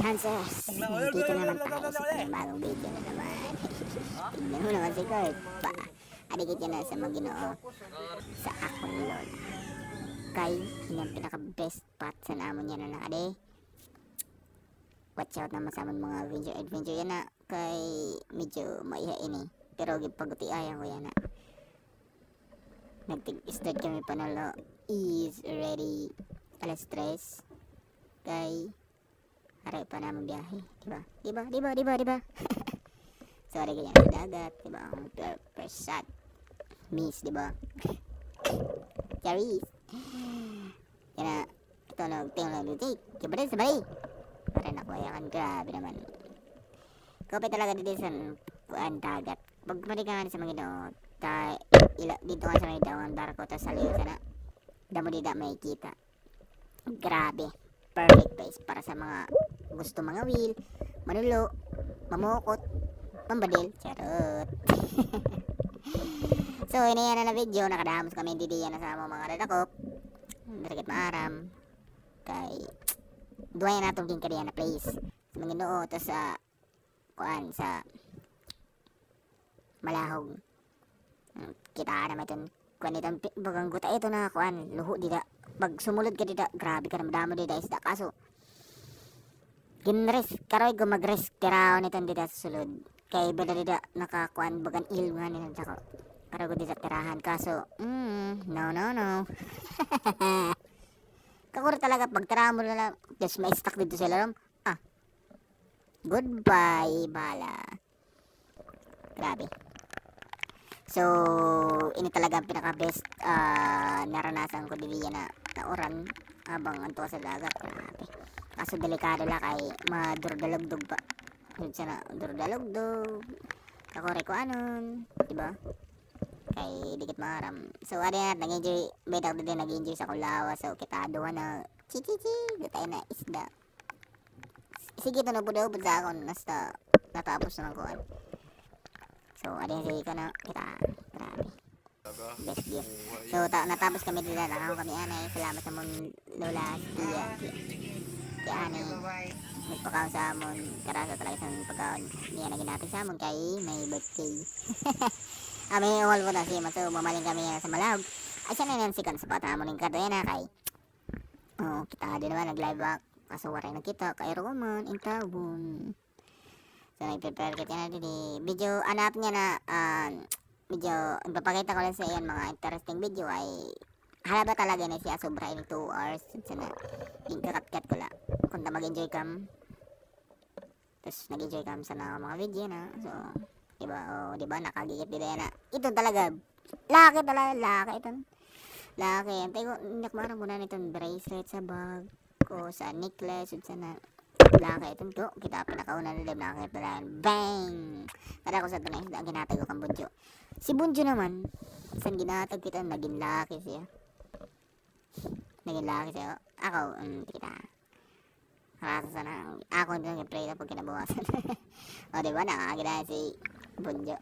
chances. Dito naman tayo sa bagong video na naman. Tignan mo naman si Kurt pa. Adikit yan na sa mga Ginoo. Sa akong lola. Kay, yung pinaka best spot sa namon yan na nakade. Watch out naman sa amon mga adventure yan na. Kay, medyo maihain eh. Pero pagutiayan ko yan na. Nag-start kami panalo. Is ready. Alas 3. Kay, haray pa naman biyahe. Diba? Sorry ganyan ang dagat. Diba? Ang first shot. Miss, diba? Charis. Yan na. Ito na. Tingnan na. Sabay. Parang nakuyakan. Grabe naman. Kopay talaga dito sa dagat. Pag marikahan sa mga dito nga sa may dawan barko. Tapos sa liyo sana. Damo dida may kita. Grabe. Perfect place para sa mga gusto mga wheel, manulo, mamukot, mambadil, charot. So, inayan na video, nakadamos kami didiyan na sa mga redakop, darigit maaram, kay, duwayan natong din kariyan na place, sa mga noo, to sa, sa, malahog, kita naman itong, itong, bagang guta ito na, luho dida, pag sumulod ka dida, grabe ka na madamo dida isda. Kaso, ginres, karoy ko magres, karaw nitong dida sa sulod. Kay bada dida nakakuan bagan ilungan nito ako. Karoy ko dida tirahan. Kaso, no. Kakura talaga, pag tirahan mo na lang, just may stuck dito sa laram. Goodbye, bala. Grabe. So, ini talaga ang pinaka-best naranasan ko din yan na oran habang anto sa dagat. Grabe. Kaso delikado lang kay madurdalugdog pa. Sana durdalugdog. Kakore ko anon, diba? Kay dikit maram. So, ano yan, nag-enjoy. Bedak din nag-enjoy sa Kulawa. So, kita doon na chichichi. Gatay na isda. Sige, ito na po daw sa akon. Nasta natapos naman ko. So, ano yan, sige ka na. Kita, grabe. Best gift. So, natapos kami dito. Nakakaw kami anay. Salamat sa mong lola. Kaya anay. Nagpakaon sa amon. Karasa talaga sa pagkaon. Niya na ginatid sa amon. Kaya may birthday. May wall po na siya. So, mamaling kami sa Malawag. Ay, siya na nansikan sa pata amon. Yung karto yan na kay. Kita din naman. Nag-live back. Kaso waray na kita. Kay Roman. Intawon. So, nag-prepare kita na din. Video, anap niya na. Video, ipapakita ko lang sa iyan mga interesting video ay halaba talaga na siya sobra in 2 hours sana yung kakat-kat ko lang kung mag-enjoy kam tapos nag-enjoy kam sa mga video na so diba nakagigit din na ito talaga laki ito hindi marang muna nitong bracelet sa bag ko sa necklace sana laki itong ko kita pinakauna na nakakita lang bang kada ko sa tunay ginatag ko kang bunjo. Si Bunjo naman, saan ginatag kita, naging laki siya. Ako, kita. Karasa sana, ako din nag-pray na pag kinabukasan. O, diba, nakakagina si Bunjo.